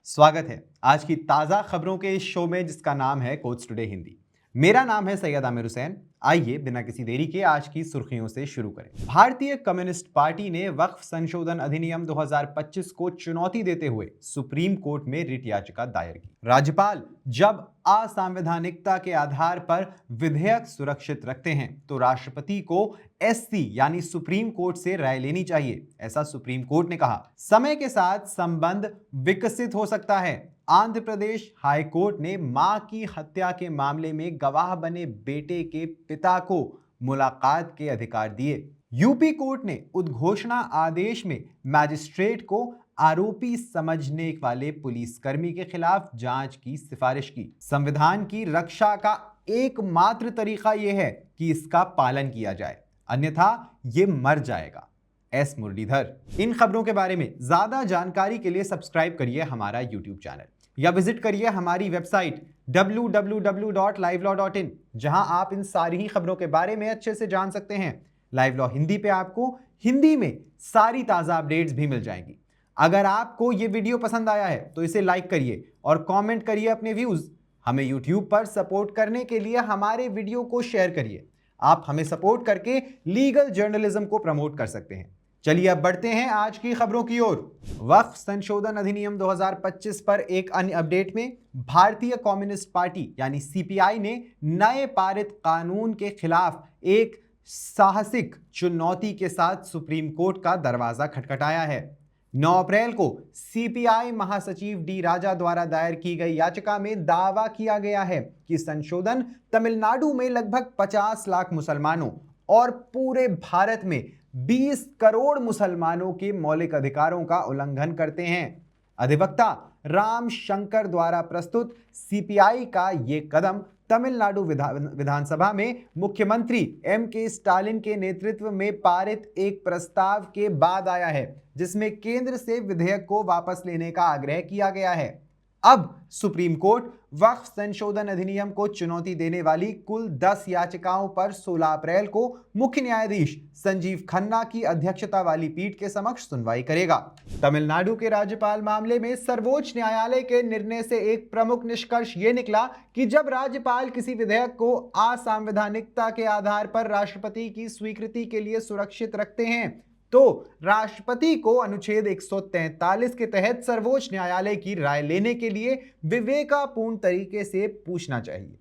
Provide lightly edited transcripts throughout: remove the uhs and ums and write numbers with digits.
स्वागत है आज की ताजा खबरों के इस शो में जिसका नाम है कोच टुडे हिंदी। मेरा नाम है सैयद आमिर हुसैन। आइए बिना किसी देरी के आज की सुर्खियों से शुरू करें। भारतीय कम्युनिस्ट पार्टी ने वक्फ संशोधन अधिनियम 2025 को चुनौती देते हुए सुप्रीम कोर्ट में रिट याचिका दायर की। राज्यपाल जब असंवैधानिकता के आधार पर विधेयक सुरक्षित रखते हैं तो राष्ट्रपति को एससी यानी सुप्रीम कोर्ट से राय लेनी चाहिए, ऐसा सुप्रीम कोर्ट ने कहा। समय के साथ संबंध विकसित हो सकता है। आंध्र प्रदेश हाई कोर्ट ने मां की हत्या के मामले में गवाह बने बेटे के पिता को मुलाकात के अधिकार दिए। यूपी कोर्ट ने उद्घोषणा आदेश में मैजिस्ट्रेट को आरोपी समझने वाले पुलिसकर्मी के खिलाफ जांच की सिफारिश की। संविधान की रक्षा का एकमात्र तरीका यह है कि इसका पालन किया जाए, अन्यथा ये मर जाएगा। एस मुरलीधर। इन खबरों के बारे में ज्यादा जानकारी के लिए सब्सक्राइब करिए हमारा यूट्यूब चैनल या विजिट करिए हमारी वेबसाइट www.livelawin, जहां आप इन सारी ही खबरों के बारे में अच्छे से जान सकते हैं। लाइव लॉ हिंदी पे आपको हिंदी में सारी ताजा अपडेट्स भी मिल जाएंगी। अगर आपको ये वीडियो पसंद आया है तो इसे लाइक करिए और कमेंट करिए अपने व्यूज। हमें यूट्यूब पर सपोर्ट करने के लिए हमारे वीडियो को शेयर करिए। आप हमें सपोर्ट करके लीगल जर्नलिज्म को प्रमोट कर सकते हैं। चलिए अब बढ़ते हैं आज की खबरों की ओर। वक्फ संशोधन अधिनियम 2025 पर एक अन्य अपडेट में भारतीय कम्युनिस्ट पार्टी यानी सीपीआई ने नए पारित कानून के खिलाफ एक साहसिक चुनौती के साथ सुप्रीम कोर्ट का दरवाजा खटखटाया है। 9 अप्रैल को सीपीआई महासचिव डी राजा द्वारा दायर की गई याचिका में दावा किया गया है कि संशोधन तमिलनाडु में लगभग 50 लाख मुसलमानों और पूरे भारत में 20 करोड़ मुसलमानों के मौलिक अधिकारों का उल्लंघन करते हैं। अधिवक्ता राम शंकर द्वारा प्रस्तुत सीपीआई का यह कदम तमिलनाडु विधानसभा में मुख्यमंत्री एम.के. स्टालिन के नेतृत्व में पारित एक प्रस्ताव के बाद आया है, जिसमें केंद्र से विधेयक को वापस लेने का आग्रह किया गया है। अब सुप्रीम कोर्ट वक्फ संशोधन अधिनियम को चुनौती देने वाली कुल 10 याचिकाओं पर 16 अप्रैल को मुख्य न्यायाधीश संजीव खन्ना की अध्यक्षता वाली पीठ के समक्ष सुनवाई करेगा। तमिलनाडु के राज्यपाल मामले में सर्वोच्च न्यायालय के निर्णय से एक प्रमुख निष्कर्ष ये निकला कि जब राज्यपाल किसी विधेयक को असंवैधानिकता के आधार पर राष्ट्रपति की स्वीकृति के लिए सुरक्षित रखते हैं तो राष्ट्रपति को अनुच्छेद 143 के तहत सर्वोच्च न्यायालय की राय लेने के लिए विवेकपूर्ण तरीके से पूछना चाहिए।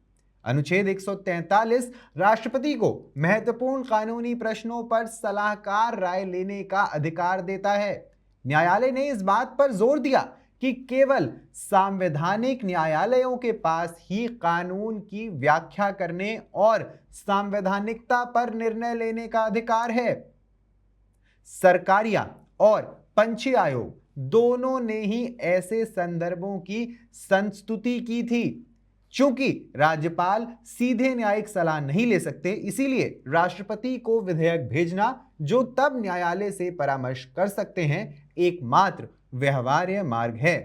अनुच्छेद 143 राष्ट्रपति को महत्वपूर्ण कानूनी प्रश्नों पर सलाहकार राय लेने का अधिकार देता है। न्यायालय ने इस बात पर जोर दिया कि केवल संवैधानिक न्यायालयों के पास ही कानून की व्याख्या करने और संवैधानिकता पर निर्णय लेने का अधिकार है। सरकारिया और पंछी आयोग दोनों ने ही ऐसे संदर्भों की संस्तुति की थी। चूंकि राज्यपाल सीधे न्यायिक सलाह नहीं ले सकते, इसीलिए राष्ट्रपति को विधेयक भेजना, जो तब न्यायालय से परामर्श कर सकते हैं, एकमात्र व्यवहार्य मार्ग है।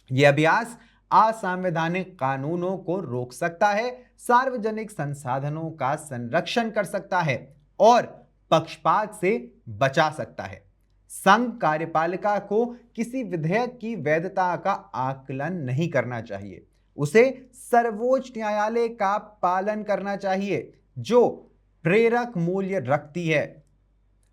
यह अभ्यास असंवैधानिक कानूनों को रोक सकता है, सार्वजनिक संसाधनों का संरक्षण कर सकता है और पक्षपात से बचा सकता है। संघ कार्यपालिका को किसी विधेयक की वैधता का आकलन नहीं करना चाहिए, उसे सर्वोच्च न्यायालय का पालन करना चाहिए, जो प्रेरक मूल्य रखती है।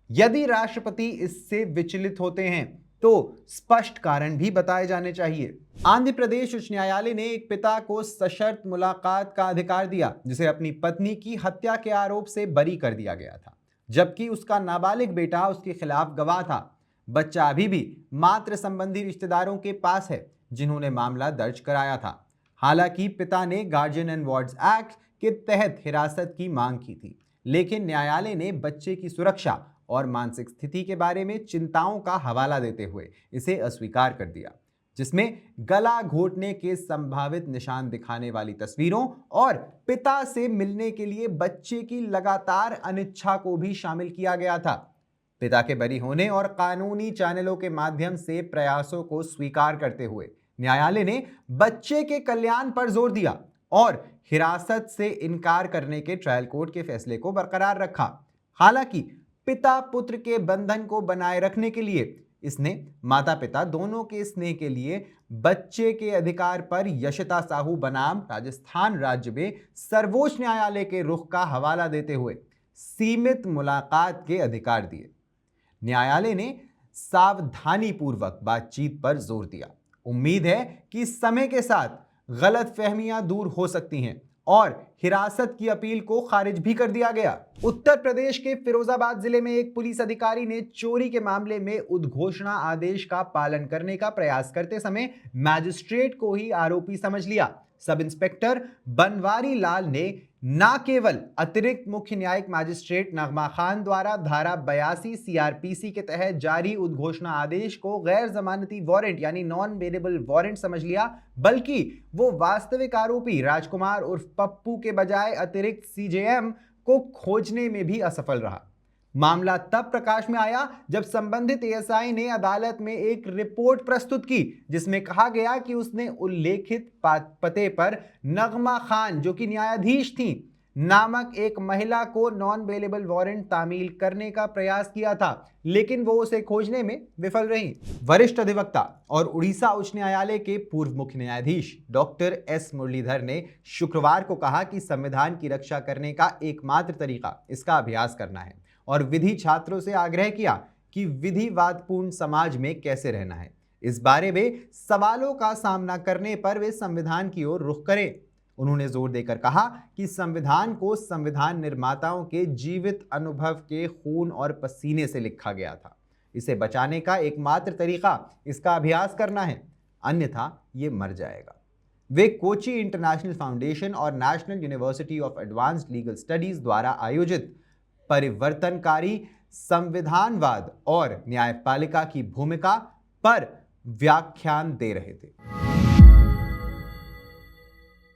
यदि राष्ट्रपति इससे विचलित होते हैं तो स्पष्ट कारण भी बताए जाने चाहिए। आंध्र प्रदेश उच्च न्यायालय ने एक पिता को सशर्त मुलाकात का अधिकार दिया, जिसे अपनी पत्नी की हत्या के आरोप से बरी कर दिया गया था, जबकि उसका नाबालिग बेटा उसके खिलाफ गवाह था। बच्चा अभी भी मातृ संबंधी रिश्तेदारों के पास है, जिन्होंने मामला दर्ज कराया था। हालांकि पिता ने गार्जियन एंड वार्ड्स एक्ट के तहत हिरासत की मांग की थी, लेकिन न्यायालय ने बच्चे की सुरक्षा और मानसिक स्थिति के बारे में चिंताओं का हवाला देते हुए इसे अस्वीकार कर दिया, जिसमें गला घोटने के संभावित निशान दिखाने वाली तस्वीरों और पिता से मिलने के लिए बच्चे की लगातार अनिच्छा को भी शामिल किया गया था। पिता के बरी होने और कानूनी चैनलों के माध्यम से प्रयासों को स्वीकार करते हुए न्यायालय ने बच्चे के कल्याण पर जोर दिया और हिरासत से इनकार करने के ट्रायल कोर्ट के फैसले को बरकरार रखा। हालांकि पिता पुत्र के बंधन को बनाए रखने के लिए इसने माता पिता दोनों के स्नेह के लिए बच्चे के अधिकार पर यशिता साहू बनाम राजस्थान राज्य में सर्वोच्च न्यायालय के रुख का हवाला देते हुए सीमित मुलाकात के अधिकार दिए। न्यायालय ने सावधानी पूर्वक बातचीत पर जोर दिया। उम्मीद है कि समय के साथ गलतफहमियां दूर हो सकती हैं और हिरासत की अपील को खारिज भी कर दिया गया। उत्तर प्रदेश के फिरोजाबाद जिले में एक पुलिस अधिकारी ने चोरी के मामले में उद्घोषणा आदेश का पालन करने का प्रयास करते समय मैजिस्ट्रेट को ही आरोपी समझ लिया। सब इंस्पेक्टर बनवारी लाल ने न केवल अतिरिक्त मुख्य न्यायिक मैजिस्ट्रेट नगमा खान द्वारा धारा 82 सीआरपीसी के तहत जारी उद्घोषणा आदेश को गैर जमानती वारंट यानी नॉन बेलेबल वारंट समझ लिया, बल्कि वो वास्तविक आरोपी राजकुमार उर्फ पप्पू के बजाय अतिरिक्त सीजेएम को खोजने में भी असफल रहा। मामला तब प्रकाश में आया जब संबंधित एएसआई ने अदालत में एक रिपोर्ट प्रस्तुत की जिसमें कहा गया कि उसने उल्लेखित पते पर नगमा खान, जो कि न्यायाधीश थी, नामक एक महिला को नॉन बेलेबल वारंट तामील करने का प्रयास किया था, लेकिन वो उसे खोजने में विफल रही। वरिष्ठ अधिवक्ता और उड़ीसा उच्च न्यायालय के पूर्व मुख्य न्यायाधीश डॉक्टर एस मुरलीधर ने शुक्रवार को कहा कि संविधान की रक्षा करने का एकमात्र तरीका इसका अभ्यास करना है और विधि छात्रों से आग्रह किया कि विधिवादपूर्ण समाज में कैसे रहना है। इस बारे में सवालों का सामना करने पर वे संविधान की ओर रुख करें। उन्होंने जोर देकर कहा कि संविधान को संविधान निर्माताओं के जीवित अनुभव के खून और पसीने से लिखा गया था। इसे बचाने का एकमात्र तरीका इसका अभ्यास करना है, अन्यथा ये मर जाएगा। वे कोची इंटरनेशनल फाउंडेशन और national university of advanced legal studies द्वारा आयोजित परिवर्तनकारी संविधानवाद और न्यायपालिका की भूमिका पर व्याख्यान दे रहे थे।